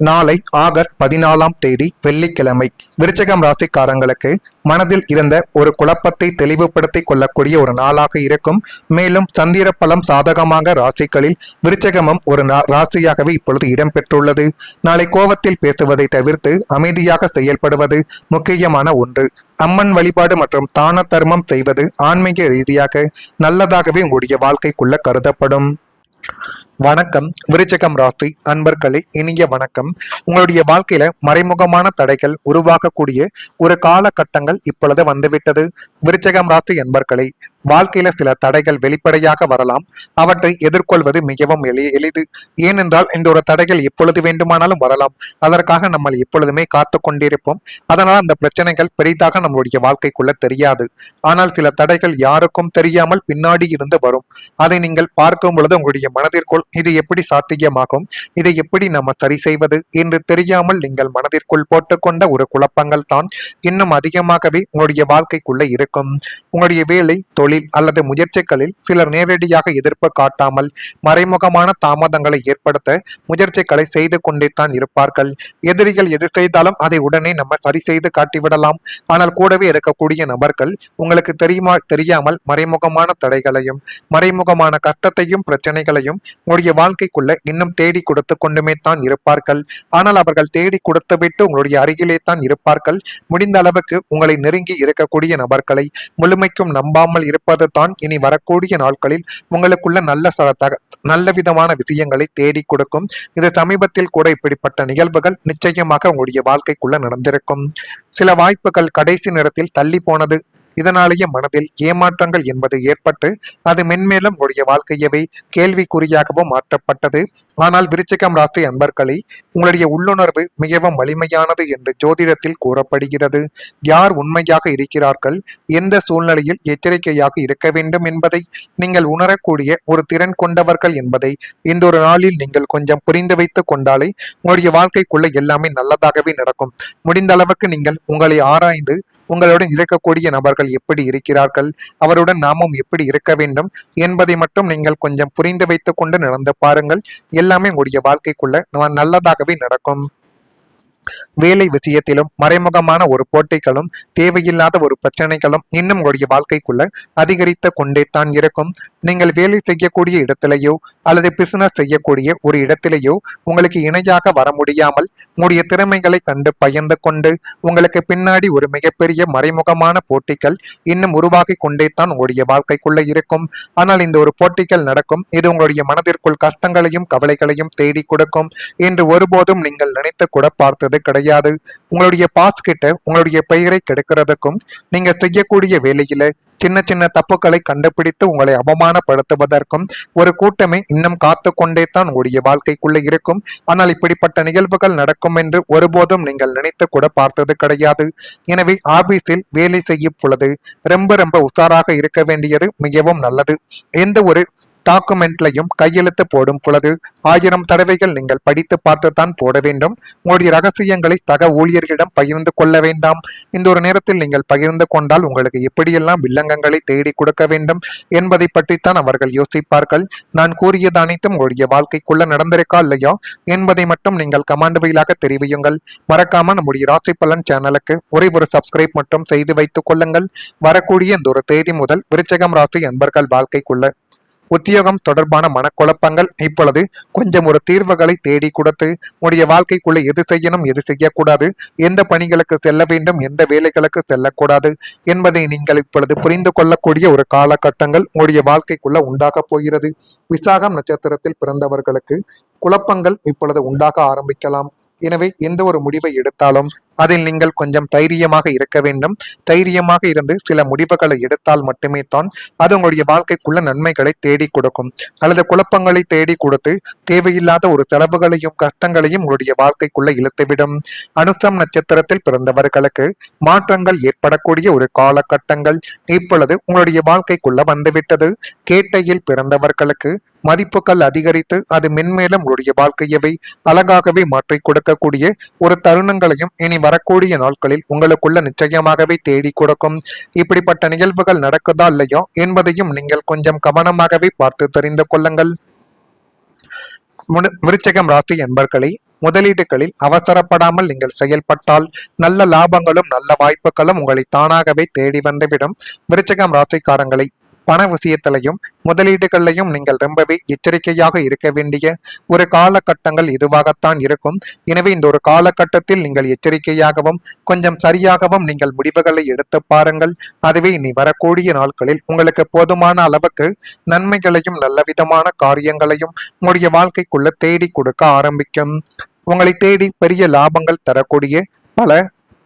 நாளை ஆகஸ்ட் 14ஆம் தேதி வெள்ளிக்கிழமை விருச்சிகம் ராசிக்காரங்களுக்கு மனதில் இருந்த ஒரு குழப்பத்தை தெளிவுபடுத்திக் கொள்ளக்கூடிய ஒரு நாளாக இருக்கும். மேலும் சந்திர பலம் சாதகமாக ராசிகளில் விருச்சிகமும் ஒரு ராசியாகவே இப்பொழுது இடம்பெற்றுள்ளது. நாளை கோபத்தில் பேசுவதை தவிர்த்து அமைதியாக செயல்படுவது முக்கியமான ஒன்று. அம்மன் வழிபாடு மற்றும் தான தர்மம் செய்வது ஆன்மீக ரீதியாக நல்லதாகவே உங்களுடைய வாழ்க்கைக்குள்ள கருதப்படும். வணக்கம் விருச்சிகம் ராசி அன்பர்களே, இனிய வணக்கம். உங்களுடைய வாழ்க்கையில மறைமுகமான தடைகள் உருவாகக்கூடிய ஒரு காலகட்டங்கள் இப்பொழுது வந்துவிட்டது. விருச்சிகம் ராசி அன்பர்களே, வாழ்க்கையில சில தடைகள் வெளிப்படையாக வரலாம். அவற்றை எதிர்கொள்வது மிகவும் எளிது. ஏனென்றால் இந்த ஒரு தடைகள் எப்பொழுது வேண்டுமானாலும் வரலாம். அதற்காக நம்ம எப்பொழுதுமே காத்து கொண்டிருப்போம். அதனால் அந்த பிரச்சனைகள் பெரிதாக நம்மளுடைய வாழ்க்கைக்குள்ள தெரியாது. ஆனால் சில தடைகள் யாருக்கும் தெரியாமல் பின்னாடி இருந்து வரும். அதை நீங்கள் பார்க்கும் பொழுது உங்களுடைய மனதிற்குள் இது எப்படி சாத்தியமாகும், இதை எப்படி நம்ம சரி செய்வது என்று தெரியாமல் நீங்கள் மனதிற்குள் போட்டுக்கொண்ட ஒரு குழப்பங்கள் தான் இன்னும் அதிகமாகவே உங்களுடைய வாழ்க்கைக்குள்ள இருக்கும். உங்களுடைய வேலை, தொழில் அல்லது முயற்சிகளில் சிலர் நேரடியாக எதிர்ப்பு காட்டாமல் மறைமுகமான தாமதங்களை ஏற்படுத்த முயற்சிகளை செய்து கொண்டே தான் இருப்பார்கள். எதிரிகள் எது செய்தாலும் அதை உடனே நம்ம சரி செய்து காட்டிவிடலாம். ஆனால் கூடவே இருக்கக்கூடிய நபர்கள் உங்களுக்கு தெரியாமல் மறைமுகமான தடைகளையும் மறைமுகமான கஷ்டத்தையும் பிரச்சனைகளையும் உங்களுடைய வாழ்க்கைக்குள்ள இன்னும் தேடி கொடுத்து கொண்டுமே தான் இருப்பார்கள். ஆனால் அவர்கள் தேடி கொடுத்து விட்டு உங்களுடைய அருகிலே தான் இருப்பார்கள். முடிந்த அளவுக்கு உங்களை நெருங்கி இருக்கக்கூடிய நபர்களை முழுமைக்கும் நம்பாமல் இருப்பது தான் இனி வரக்கூடிய நாட்களில் உங்களுக்குள்ள நல்ல விதமான விஷயங்களை தேடி கொடுக்கும். இது சமீபத்தில் கூட இப்படிப்பட்ட நிகழ்வுகள் நிச்சயமாக உங்களுடைய வாழ்க்கைக்குள்ள நடந்திருக்கும். சில வாய்ப்புகள் கடைசி நேரத்தில் தள்ளி போனது. இதனாலேயே மனதில் ஏமாற்றங்கள் என்பது ஏற்பட்டு அது மென்மேலும் உடைய வாழ்க்கையவே கேள்விக்குறியாகவும் மாற்றப்பட்டது. ஆனால் விருச்சிகம் ராசி அன்பர்களே, உங்களுடைய உள்ளுணர்வு மிகவும் வலிமையானது என்று ஜோதிடத்தில் கூறப்படுகிறது. யார் உண்மையாக இருக்கிறார்கள், எந்த சூழ்நிலையில் எச்சரிக்கையாக இருக்க வேண்டும் என்பதை நீங்கள் உணரக்கூடிய ஒரு திறன் கொண்டவர்கள் என்பதை இந்த ஒரு நாளில் நீங்கள் கொஞ்சம் புரிந்து வைத்துக் கொண்டாலே உங்களுடைய வாழ்க்கைக்குள்ள எல்லாமே நல்லதாகவே நடக்கும். முடிந்த அளவுக்கு நீங்கள் உங்களை ஆராய்ந்து உங்களுடன் இருக்கக்கூடிய நபர்கள் எப்படி இருக்கிறார்கள், அவருடன் நாமும் எப்படி இருக்க வேண்டும் என்பதை மட்டும் நீங்கள் கொஞ்சம் புரிந்து வைத்துக் கொண்டு நடந்து பாருங்கள். எல்லாமே உங்களுடைய வாழ்க்கைக்குள்ள நல்லதாகவே நடக்கும். வேலை விஷயத்திலும் மறைமுகமான ஒரு போட்டிகளும் தேவையில்லாத ஒரு பிரச்சனைகளும் இன்னும் உங்களுடைய வாழ்க்கைக்குள்ள அதிகரித்து கொண்டே தான் இருக்கும். நீங்கள் வேலை செய்யக்கூடிய இடத்திலேயோ அல்லது பிசினஸ் செய்யக்கூடிய ஒரு இடத்திலேயோ உங்களுக்கு இணையாக வர முடியாமல் உங்களுடைய திறமைகளை கண்டு பயந்து கொண்டு உங்களுக்கு பின்னாடி ஒரு மிகப்பெரிய மறைமுகமான போட்டிகள் இன்னும் உருவாகி கொண்டே தான் உங்களுடைய வாழ்க்கைக்குள்ள இருக்கும். ஆனால் இந்த ஒரு போட்டிகள் நடக்கும். இது உங்களுடைய மனதிற்குள் கஷ்டங்களையும் கவலைகளையும் தேடி கொடுக்கும் என்று ஒருபோதும் நீங்கள் நினைத்து கூட பார்த்தது கிடையாது. உங்களுடைய பாஸ் கிட்ட உங்களுடைய பெயரை கெடுக்கிறதுக்கும் நீங்க செய்யக்கூடிய வேலையில சின்ன சின்ன தப்புக்களை கண்டுபிடித்து உங்களை அவமானப்படுத்துவதற்கும் ஒரு கூட்டமே இன்னும் காத்து கொண்டே தான் உங்களுடைய வாழ்க்கைக்குள்ள இருக்கும். ஆனால் இப்படிப்பட்ட நிகழ்வுகள் நடக்கும் என்று ஒருபோதும் நீங்கள் நினைத்து கூட பார்த்தது கிடையாது. எனவே ஆபீஸில் வேலை செய்யும் பொழுது ரொம்ப உஷாராக இருக்க வேண்டியது மிகவும் நல்லது. எந்த ஒரு டாக்குமெண்ட்லையும் கையெழுத்து போடும் பொழுது 1000 தடவைகள் நீங்கள் படித்து பார்த்து தான் போட வேண்டும். உங்களுடைய ரகசியங்களை சக ஊழியர்களிடம் பகிர்ந்து கொள்ள வேண்டாம். இந்த ஒரு நேரத்தில் நீங்கள் பகிர்ந்து கொண்டால் உங்களுக்கு எப்படியெல்லாம் வில்லங்கங்களை தேடி கொடுக்க வேண்டும் என்பதை பற்றித்தான் அவர்கள் யோசிப்பார்கள். நான் கூறியது அனைத்தும் உங்களுடைய வாழ்க்கைக்குள்ள நடந்திருக்கா இல்லையா என்பதை மட்டும் நீங்கள் கமெண்ட் வாயிலாக தெரிவியுங்கள். மறக்காம நம்முடைய ராசி பலன் சேனலுக்கு ஒரே ஒரு சப்ஸ்கிரைப் மட்டும் செய்து வைத்துக் கொள்ளுங்கள். வரக்கூடிய இந்த ஒரு தேதி முதல் விருச்சிகம் ராசி அன்பர்கள் வாழ்க்கைக்குள்ள உத்தியோகம் தொடர்பான மனக்குழப்பங்கள் இப்பொழுது கொஞ்சம் ஒரு தீர்வுகளை தேடி கொடுத்து உங்களுடைய வாழ்க்கைக்குள்ள எது செய்யணும், எது செய்யக்கூடாது, எந்த பணிகளுக்கு செல்ல வேண்டும், எந்த வேலைகளுக்கு செல்லக்கூடாது என்பதை நீங்கள் இப்பொழுது புரிந்து கொள்ளக்கூடிய ஒரு காலகட்டங்கள் உங்களுடைய வாழ்க்கைக்குள்ள உண்டாக போகிறது. விசாகம் நட்சத்திரத்தில் பிறந்தவர்களுக்கு குழப்பங்கள் இப்பொழுது உண்டாக ஆரம்பிக்கலாம். எனவே எந்த ஒரு முடிவை எடுத்தாலும் அதில் நீங்கள் கொஞ்சம் தைரியமாக இருக்க வேண்டும். தைரியமாக இருந்து சில முடிவுகளை எடுத்தால் மட்டுமே தான் அது உங்களுடைய வாழ்க்கைக்குள்ள நன்மைகளை தேடி கொடுக்கும். அல்லது குழப்பங்களை தேடி கொடுத்து தேவையில்லாத ஒரு செலவுகளையும் கஷ்டங்களையும் உங்களுடைய வாழ்க்கைக்குள்ள இழுத்துவிடும். அனுசம் நட்சத்திரத்தில் பிறந்தவர்களுக்கு மாற்றங்கள் ஏற்படக்கூடிய ஒரு காலகட்டங்கள் இப்பொழுது உங்களுடைய வாழ்க்கைக்குள்ள வந்துவிட்டது. கேட்டையில் பிறந்தவர்களுக்கு மதிப்புகள் அதிகரித்து அது மென்மேலும் உங்களுடைய வாழ்க்கையவை அழகாகவே மாற்றி கொடுக்கக்கூடிய ஒரு தருணங்களையும் இனி வரக்கூடிய நாட்களில் உங்களுக்குள்ள நிச்சயமாகவே தேடி கொடுக்கும். இப்படிப்பட்ட நிகழ்வுகள் நடக்குதா இல்லையோ என்பதையும் நீங்கள் கொஞ்சம் கவனமாகவே பார்த்து தெரிந்து கொள்ளுங்கள். விருச்சிகம் ராசி என்பர்களே, முதலீடுகளில் அவசரப்படாமல் நீங்கள் செயல்பட்டால் நல்ல லாபங்களும் நல்ல வாய்ப்புகளும் உங்களை தானாகவே தேடி வந்துவிடும். விருச்சிகம் ராசிக்காரங்களை பண விஷயத்திலையும் முதலீடுகளையும் நீங்கள் ரொம்பவே எச்சரிக்கையாக இருக்க வேண்டிய ஒரு காலகட்டங்கள் இதுவாகத்தான் இருக்கும். எனவே இந்த ஒரு காலகட்டத்தில் நீங்கள் எச்சரிக்கையாகவும் கொஞ்சம் சரியாகவும் நீங்கள் முடிவுகளை எடுத்து பாருங்கள். அதுவே இனி வரக்கூடிய நாட்களில் உங்களுக்கு போதுமான அளவுக்கு நன்மைகளையும் நல்ல விதமான காரியங்களையும் உங்களுடைய வாழ்க்கைக்குள்ள தேடி கொடுக்க ஆரம்பிக்கும். உங்களை தேடி பெரிய லாபங்கள் தரக்கூடிய பல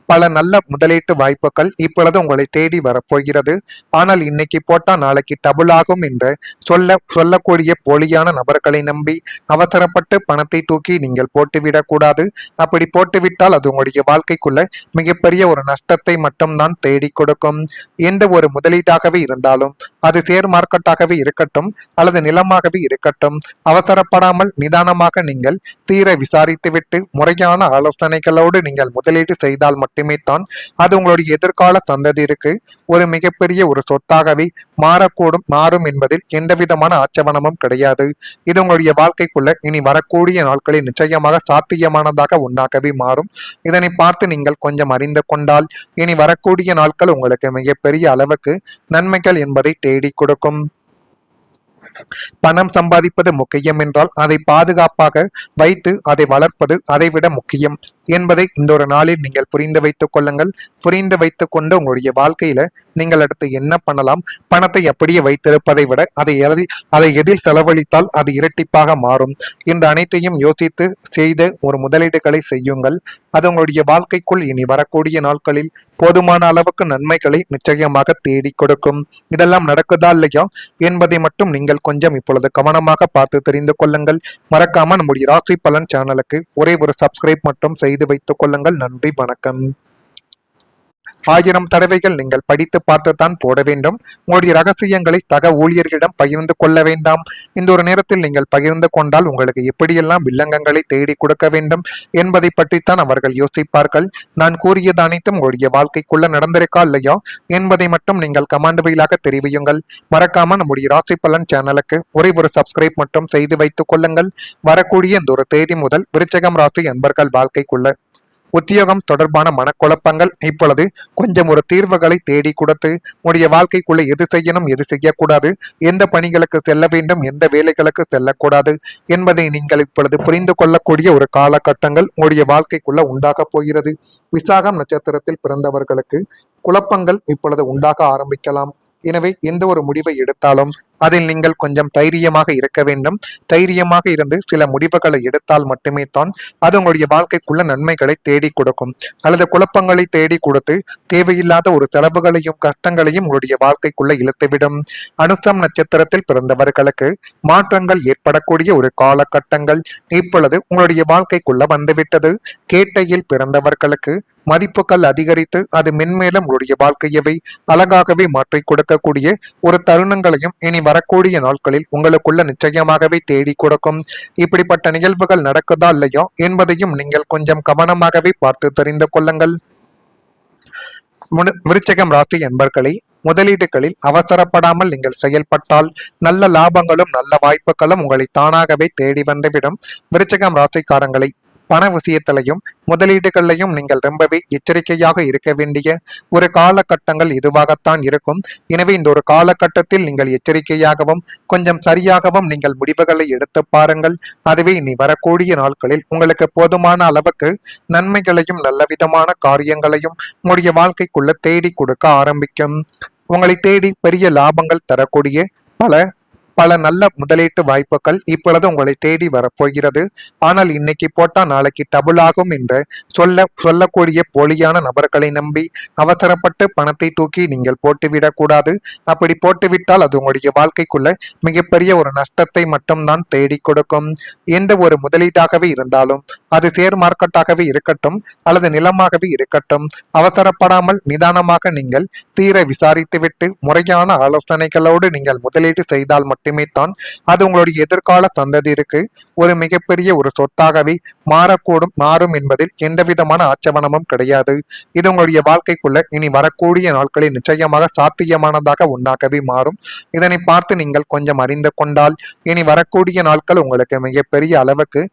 பல நல்ல முதலீட்டு வாய்ப்புகள் இப்பொழுது உங்களை தேடி வரப்போகிறது. ஆனால் இன்னைக்கு போட்டா நாளைக்கு டபுள் ஆகும் என்று சொல்லக்கூடிய போலியான நபர்களை நம்பி அவசரப்பட்டு பணத்தை தூக்கி நீங்கள் போட்டுவிடக் கூடாது. அப்படி போட்டுவிட்டால் அது உங்களுடைய வாழ்க்கைக்குள்ள மிகப்பெரிய ஒரு நஷ்டத்தை மட்டும்தான் தேடி கொடுக்கும். எந்த ஒரு முதலீடாகவே இருந்தாலும் அது ஷேர் மார்க்கெட்டாகவே இருக்கட்டும் அல்லது நிலமாகவே இருக்கட்டும், அவசரப்படாமல் நிதானமாக நீங்கள் தீர விசாரித்துவிட்டு முறையான ஆலோசனைகளோடு நீங்கள் முதலீடு செய்தால் மட்டுமே தான் அது உங்களுடைய எதிர்கால சந்ததிக்கு ஒரு மிகப்பெரிய ஒரு சொத்தாகவே மாறும் என்பதில் எந்த விதமான ஆட்சேபனமும் கிடையாது. இது உங்களுடைய வாழ்க்கைக்குள்ள இனி வரக்கூடிய நாட்களில் நிச்சயமாக சாத்தியமானதாக ஒன்றாகவே மாறும். இதனை பார்த்து நீங்கள் கொஞ்சம் அறிந்து கொண்டால் இனி வரக்கூடிய நாட்கள் உங்களுக்கு மிகப்பெரிய அளவுக்கு நன்மைகள் என்பதை தேடி கொடுக்கும். பணம் சம்பாதிப்பது முக்கியம் என்றால் அதை பாதுகாப்பாக வைத்து அதை வளர்ப்பது அதைவிட முக்கியம் என்பதை இந்த ஒரு நாளில் நீங்கள் புரிந்து வைத்துக் கொள்ளுங்கள். புரிந்து வைத்துக் கொண்டு உங்களுடைய வாழ்க்கையில நீங்கள் அடுத்து என்ன பண்ணலாம், பணத்தை அப்படியே வைத்திருப்பதை விட அதை எதில் செலவழித்தால் அது இரட்டிப்பாக மாறும் என்று அனைத்தையும் யோசித்து செய்த ஒரு முதலீடுகளை செய்யுங்கள். அது உங்களுடைய வாழ்க்கைக்குள் இனி வரக்கூடிய நாட்களில் போதுமான அளவுக்கு நன்மைகளை நிச்சயமாக தேடி கொடுக்கும். இதெல்லாம் நடக்குதா இல்லையா என்பதை மட்டும் நீங்கள் கொஞ்சம் இப்பொழுது கவனமாக பார்த்து தெரிந்து கொள்ளுங்கள். மறக்காம நம்முடைய ராசி பலன் சேனலுக்கு ஒரே ஒரு சப்ஸ்கிரைப் மட்டும் செய்து வைத்துக் கொள்ளுங்கள். நன்றி, வணக்கம். 1000 தடவைகள் நீங்கள் படித்து பார்த்துத்தான் போட வேண்டும். உங்களுடைய ரகசியங்களை சக ஊழியர்களிடம் பகிர்ந்து கொள்ள வேண்டாம். இந்த ஒரு நேரத்தில் நீங்கள் பகிர்ந்து கொண்டால் உங்களுக்கு எப்படியெல்லாம் வில்லங்கங்களை தேடி கொடுக்க வேண்டும் என்பதை பற்றித்தான் அவர்கள் யோசிப்பார்கள். நான் கூறியது அனைத்தும் உங்களுடைய வாழ்க்கைக்குள்ள நடந்திருக்கா இல்லையா என்பதை மட்டும் நீங்கள் கமெண்ட் வாயிலாக தெரிவியுங்கள். மறக்காம நம்முடைய ராசி பலன் சேனலுக்கு ஒரே ஒரு சப்ஸ்கிரைப் மட்டும் செய்து வைத்துக் கொள்ளுங்கள். வரக்கூடிய இந்த ஒரு தேதி முதல் விருச்சிகம் ராசி அன்பர்கள் வாழ்க்கைக்குள்ள உத்தியோகம் தொடர்பான மனக்குழப்பங்கள் இப்பொழுது கொஞ்சம் ஒரு தீர்வுகளை தேடி கொடுத்து உடைய வாழ்க்கைக்குள்ள எது செய்யணும் எது செய்யக்கூடாது, எந்த பணிகளுக்கு செல்ல வேண்டும் எந்த வேலைகளுக்கு செல்லக்கூடாது என்பதை நீங்கள் இப்பொழுது புரிந்து கொள்ளக்கூடிய ஒரு காலகட்டங்கள் உங்களுடைய வாழ்க்கைக்குள்ள உண்டாக போகிறது. விசாகம் நட்சத்திரத்தில் பிறந்தவர்களுக்கு குழப்பங்கள் இப்பொழுது உண்டாக ஆரம்பிக்கலாம். எனவே எந்த ஒரு முடிவை எடுத்தாலும் அதில் நீங்கள் கொஞ்சம் தைரியமாக இருக்க வேண்டும். தைரியமாக இருந்து சில முடிவுகளை எடுத்தால் மட்டுமே தான் அது உங்களுடைய வாழ்க்கைக்குள்ள நன்மைகளை தேடி கொடுக்கும். அல்லது குழப்பங்களை தேடி கொடுத்து தேவையில்லாத ஒரு செலவுகளையும் கஷ்டங்களையும் உங்களுடைய வாழ்க்கைக்குள்ள இழுத்துவிடும். அனுசம் நட்சத்திரத்தில் பிறந்தவர்களுக்கு மாற்றங்கள் ஏற்படக்கூடிய ஒரு காலகட்டங்கள் இப்பொழுது உங்களுடைய வாழ்க்கைக்குள்ள வந்துவிட்டது. கேட்டையில் பிறந்தவர்களுக்கு மதிப்புகள் அதிகரித்து அது மென்மேலும் உங்களுடைய வாழ்க்கையவை அழகாகவே மாற்றி கொடுக்கக்கூடிய ஒரு தருணங்களையும் இனி வரக்கூடிய நாட்களில் உங்களுக்குள்ள நிச்சயமாகவே தேடி கொடுக்கும். இப்படிப்பட்ட நிகழ்வுகள் நடக்குதா இல்லையா என்பதையும் நீங்கள் கொஞ்சம் கவனமாகவே பார்த்து தெரிந்து கொள்ளுங்கள். விருச்சிகம் ராசி என்பர்களே, முதலீடுகளில் அவசரப்படாமல் நீங்கள் செயல்பட்டால் நல்ல லாபங்களும் நல்ல வாய்ப்புகளும் உங்களை தானாகவே தேடி வந்துவிடும். விருச்சிகம் ராசிக்காரங்களை பண விஷயத்திலையும் முதலீடுகளையும் நீங்கள் ரொம்பவே எச்சரிக்கையாக இருக்க வேண்டிய ஒரு காலகட்டங்கள் இதுவாகத்தான் இருக்கும். எனவே இந்த ஒரு காலகட்டத்தில் நீங்கள் எச்சரிக்கையாகவும் கொஞ்சம் சரியாகவும் நீங்கள் முடிவுகளை எடுத்து பாருங்கள். அதுவே இனி வரக்கூடிய நாட்களில் உங்களுக்கு போதுமான அளவுக்கு நன்மைகளையும் நல்ல விதமான காரியங்களையும் உங்களுடைய வாழ்க்கைக்குள்ள தேடி கொடுக்க ஆரம்பிக்கும். உங்களை தேடி பெரிய லாபங்கள் தரக்கூடிய பல நல்ல முதலீட்டு வாய்ப்புகள் இப்பொழுது உங்களை தேடி வரப்போகிறது. ஆனால் இன்னைக்கு போட்டா நாளைக்கு டபுள் ஆகும் என்று சொல்லக்கூடிய போலியான நபர்களை நம்பி அவசரப்பட்டு பணத்தை தூக்கி நீங்கள் போட்டுவிடக் கூடாது. அப்படி போட்டுவிட்டால் அது உங்களுடைய வாழ்க்கைக்குள்ள மிகப்பெரிய ஒரு நஷ்டத்தை மட்டும்தான் தேடி கொடுக்கும். எந்த ஒரு முதலீடாகவே இருந்தாலும் அது ஷேர் மார்க்கெட்டாகவே இருக்கட்டும் அல்லது நிலமாகவே இருக்கட்டும், அவசரப்படாமல் நிதானமாக நீங்கள் தீர விசாரித்துவிட்டு முறையான ஆலோசனைகளோடு நீங்கள் முதலீடு செய்தால் மட்டும் மட்டுமே தான் அது உங்களுடைய எதிர்கால சந்ததியிற்கு ஒரு மிகப்பெரிய ஒரு சொத்தாகவே மாறும் என்பதில் எந்தவிதமான ஆட்சேபனமும் கிடையாது. இது உங்களுடைய வாழ்க்கைக்குள்ள இனி வரக்கூடிய நாட்களில் நிச்சயமாக சாத்தியமானதாக ஒன்றாகவே மாறும். இதனை பார்த்து நீங்கள் கொஞ்சம் அறிந்து கொண்டால் இனி வரக்கூடிய நாட்கள் உங்களுக்கு மிகப்பெரிய அளவுக்கு